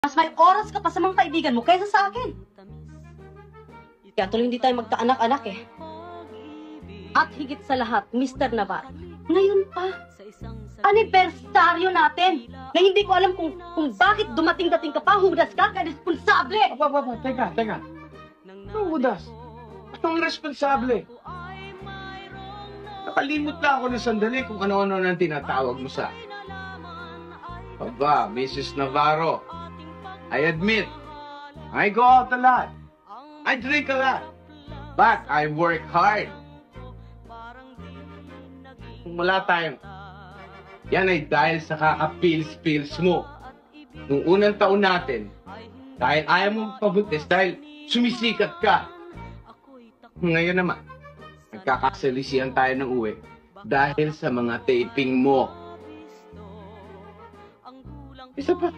Mas may oras ka pa sa mga kaibigan mo kaysa sa akin. Kaya tuloy hindi tayo magkaanak-anak eh. At higit sa lahat, Mr. Navarro, ngayon pa, anibersaryo natin, na hindi ko alam kung bakit dumating-dating ka pa, hudas ka, responsable. Teka. Anong hudas? Anong responsable? Nakalimot na ako ng sandali kung ano-ano nang tinatawag mo sa akin. Aba, Mrs. Navarro, I admit, I go out a lot. I drink a lot. But I work hard. Kung wala tayong, yan ay dahil sa kakapils-pils mo. Nung unang taon natin, dahil ayaw mong pabuntis, dahil sumisikat ka. Ngayon naman, nagkakasalisihan tayo ng uwi dahil sa mga taping mo. Isa pa,